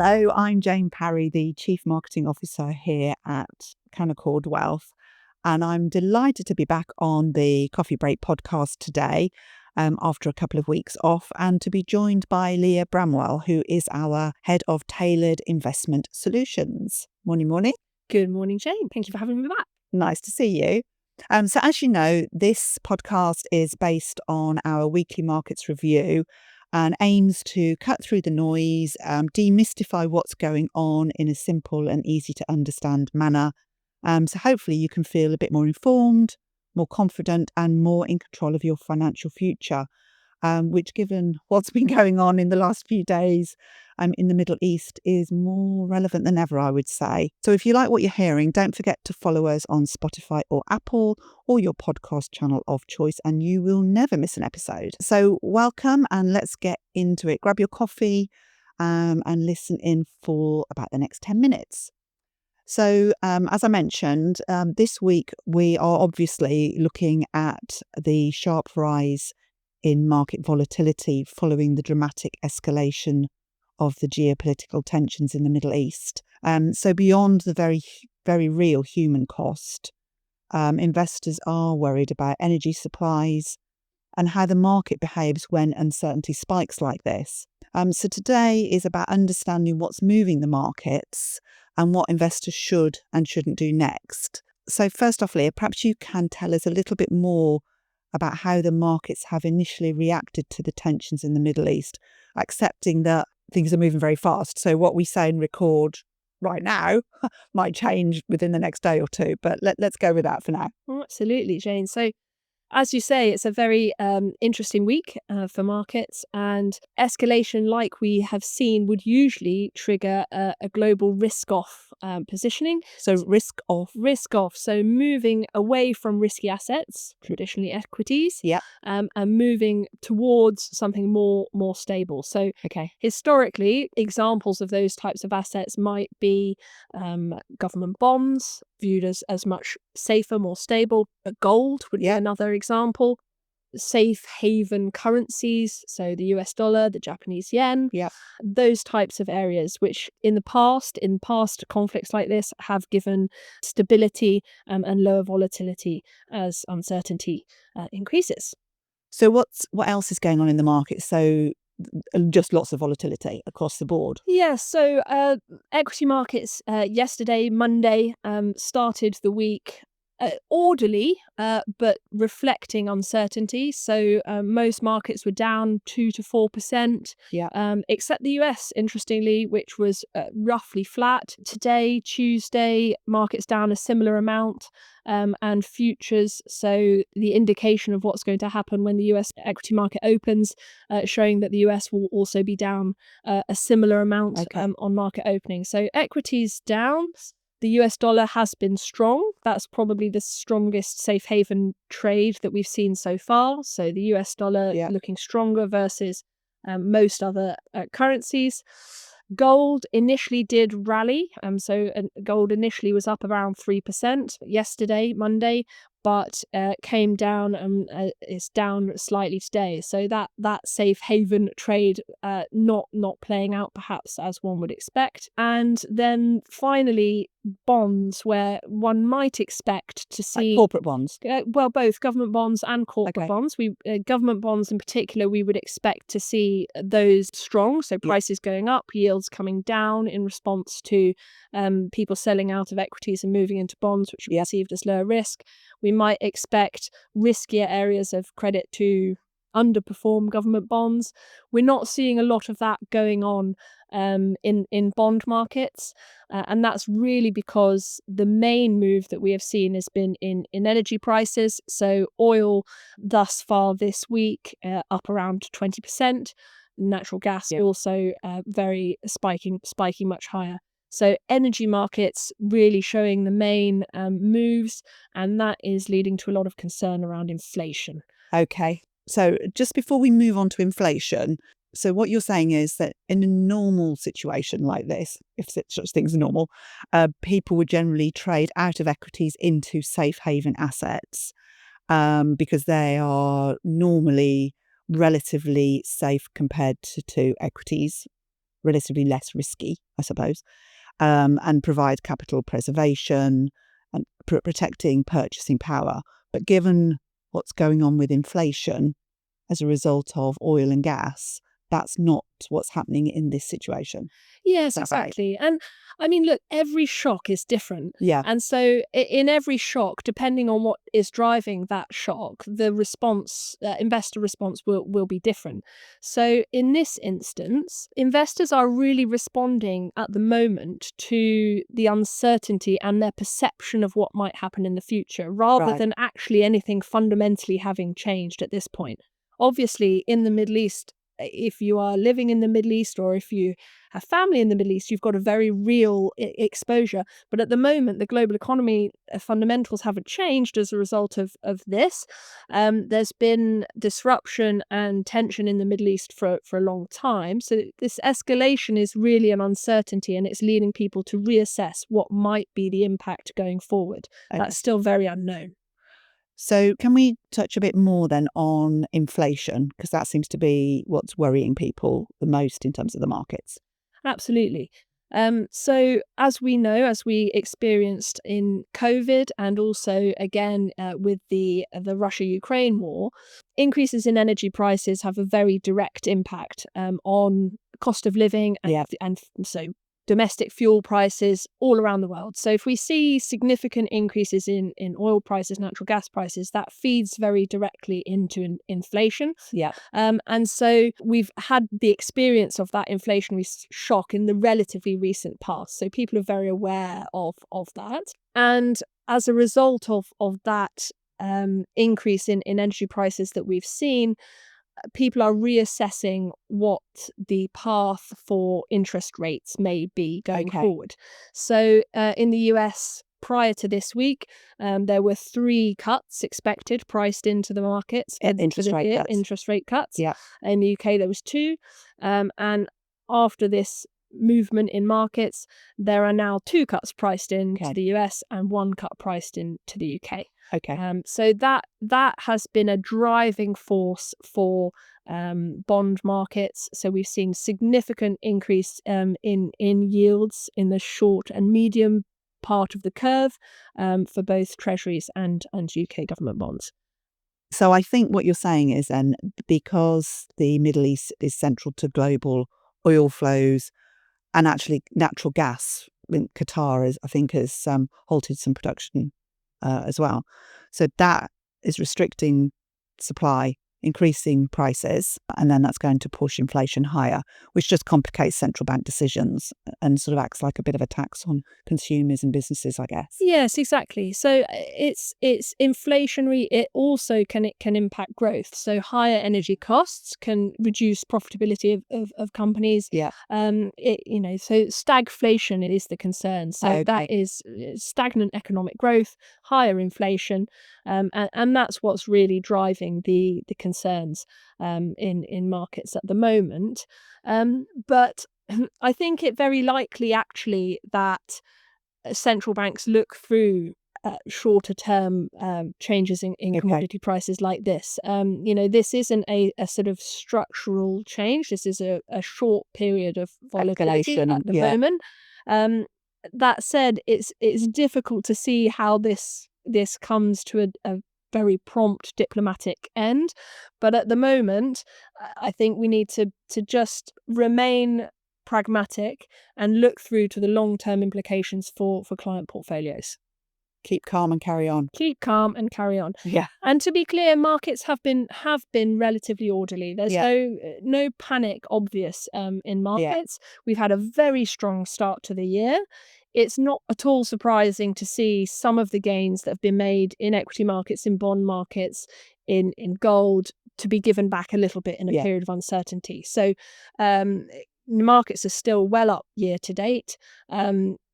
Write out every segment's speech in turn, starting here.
Hello, I'm Jane Parry, the Chief Marketing Officer here at Canaccord Wealth, and I'm delighted to be back on the Coffee Break podcast today after a couple of weeks off, and to be joined by Leah Bramwell, who is our Head of Tailored Investment Solutions. Morning. Good morning, Jane. Thank you for having me back. Nice to see you. So as you know, this podcast is based on our weekly markets review and aims to cut through the noise, demystify what's going on in a simple and easy to understand manner. So hopefully you can feel a bit more informed, more confident and more in control of your financial future, which, given what's been going on in the last few days in the Middle East, is more relevant than ever, I would say. So if you like what you're hearing, don't forget to follow us on Spotify or Apple or your podcast channel of choice, and you will never miss an episode. So welcome, and let's get into it. Grab your coffee and listen in for about the next 10 minutes. So as I mentioned, this week we are obviously looking at the sharp rise in market volatility following the dramatic escalation of the geopolitical tensions in the Middle East. So beyond the very, very real human cost, investors are worried about energy supplies and how the market behaves when uncertainty spikes like this. So today is about understanding what's moving the markets and what investors should and shouldn't do next. So first off, Leah, perhaps you can tell us a little bit more about how the markets have initially reacted to the tensions in the Middle East, accepting that things are moving very fast. So what we say and record right now might change within the next day or two, but let's go with that for now. Absolutely, Jane. So as you say, it's a very interesting week for markets, and escalation, like we have seen, would usually trigger a global risk-off positioning. So risk off. So moving away from risky assets, traditionally equities, Yep. and moving towards something more stable. So historically, examples of those types of assets might be government bonds, viewed as much safer, more stable. Gold would be another example. Safe haven currencies, so the US dollar, the Japanese yen, those types of areas, which in past conflicts like this have given stability and lower volatility as uncertainty increases. So what else is going on in the market? So just lots of volatility across the board. Yeah, so equity markets yesterday, Monday, started the week orderly, but reflecting uncertainty. So most markets were down 2 to 4%, except the US, interestingly, which was roughly flat. Today, Tuesday, markets down a similar amount, and futures, so the indication of what's going to happen when the US equity market opens, showing that the US will also be down a similar amount on market opening. So equities down. The US dollar has been strong. That's probably the strongest safe haven trade that we've seen so far. So the US dollar looking stronger versus most other currencies. Gold initially did rally. So gold initially was up around 3% yesterday, Monday, but came down and is down slightly today. So that safe haven trade not playing out perhaps as one would expect. And then finally, bonds, where one might expect to see corporate bonds. Both government bonds and corporate bonds. Government bonds in particular, we would expect to see those strong. So prices going up, yields coming down in response to people selling out of equities and moving into bonds, which are perceived as lower risk. We might expect riskier areas of credit to underperform government bonds. We're not seeing a lot of that going on in bond markets, and that's really because the main move that we have seen has been in energy prices. So oil thus far this week up around 20%. Natural gas also very spiking much higher. So energy markets really showing the main moves, and that is leading to a lot of concern around inflation. Okay. So just before we move on to inflation, so what you're saying is that in a normal situation like this, if such things are normal, people would generally trade out of equities into safe haven assets because they are normally relatively safe compared to equities. relatively less risky, I suppose, and provide capital preservation and protecting purchasing power. But given what's going on with inflation as a result of oil and gas, that's not what's happening in this situation. Yes, Is that right? exactly. And I mean, look, every shock is different. Yeah. And so in every shock, depending on what is driving that shock, the response, investor response will be different. So in this instance, investors are really responding at the moment to the uncertainty and their perception of what might happen in the future, rather Right. than actually anything fundamentally having changed at this point. Obviously, in the Middle East, if you are living in the Middle East or if you have family in the Middle East, you've got a very real exposure. But at the moment, the global economy fundamentals haven't changed as a result of this. There's been disruption and tension in the Middle East for a long time. So this escalation is really an uncertainty, and it's leading people to reassess what might be the impact going forward. Okay. That's still very unknown. So can we touch a bit more then on inflation? Because that seems to be what's worrying people the most in terms of the markets. Absolutely. So as we know, as we experienced in COVID, and also again with the Russia-Ukraine war, increases in energy prices have a very direct impact on cost of living and so domestic fuel prices all around the world. So if we see significant increases in oil prices, natural gas prices, that feeds very directly into inflation. Yeah. And so we've had the experience of that inflationary shock in the relatively recent past. So people are very aware of that. And as a result of that increase in energy prices that we've seen, people are reassessing what the path for interest rates may be going forward. So in the US, prior to this week, there were 3 cuts expected, priced into the markets. Interest rate cuts. Yeah. In the UK, there was 2. And after this movement in markets, there are now 2 cuts priced into the US and 1 cut priced into the UK. Okay. So that has been a driving force for bond markets. So we've seen significant increase in yields in the short and medium part of the curve for both treasuries and UK government bonds. So I think what you're saying is then, because the Middle East is central to global oil flows and actually natural gas, in Qatar is, I think, has halted some production as well. So that is restricting supply, increasing prices, and then that's going to push inflation higher, which just complicates central bank decisions and sort of acts like a bit of a tax on consumers and businesses, I guess. Yes, exactly. So it's inflationary. It also can impact growth. So higher energy costs can reduce profitability of companies. Yeah. So stagflation is the concern. So that is stagnant economic growth, higher inflation, and that's what's really driving the concerns in markets at the moment. But I think it very likely actually that central banks look through shorter term changes in commodity prices like this. This isn't a sort of structural change. This is a short period of volatility Escalation, at the moment. That said, it's difficult to see how this comes to a very prompt diplomatic end. But at the moment, I think we need to just remain pragmatic and look through to the long-term implications for client portfolios. Keep calm and carry on. Keep calm and carry on. Yeah. And to be clear, markets have been relatively orderly. There's no panic obvious in markets. We've had a very strong start to the year. It's not at all surprising to see some of the gains that have been made in equity markets, in bond markets, in gold, to be given back a little bit in a period of uncertainty. So markets are still well up year to date.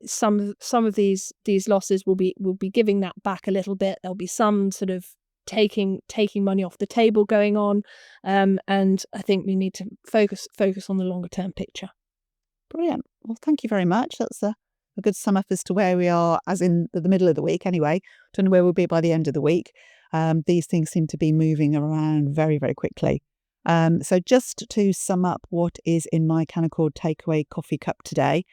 Some of these losses will be giving that back a little bit. There'll be some sort of taking money off the table going on, and I think we need to focus on the longer term picture. Brilliant. Well, thank you very much. That's a good sum up as to where we are, as in the middle of the week anyway. Don't know where we'll be by the end of the week. These things seem to be moving around very, very quickly. So just to sum up what is in my Canaccord takeaway coffee cup today,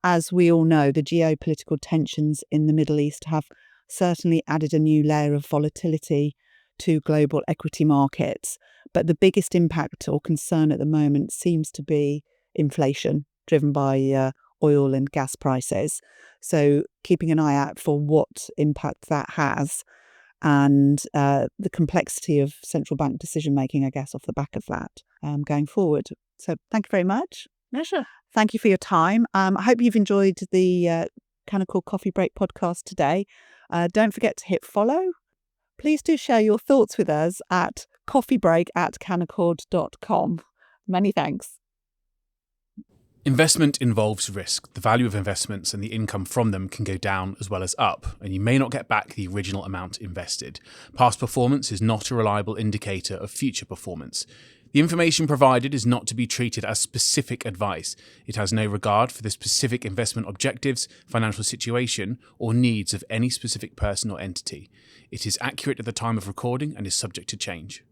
as we all know, the geopolitical tensions in the Middle East have certainly added a new layer of volatility to global equity markets. But the biggest impact or concern at the moment seems to be inflation, driven by oil and gas prices. So keeping an eye out for what impact that has and the complexity of central bank decision making, I guess, off the back of that going forward. So thank you very much. Yeah, sure. Thank you for your time. I hope you've enjoyed the Canaccord Coffee Break podcast today. Don't forget to hit follow. Please do share your thoughts with us at coffeebreak@canaccord.com. Many thanks. Investment involves risk. The value of investments and the income from them can go down as well as up, and you may not get back the original amount invested. Past performance is not a reliable indicator of future performance. The information provided is not to be treated as specific advice. It has no regard for the specific investment objectives, financial situation, or needs of any specific person or entity. It is accurate at the time of recording and is subject to change.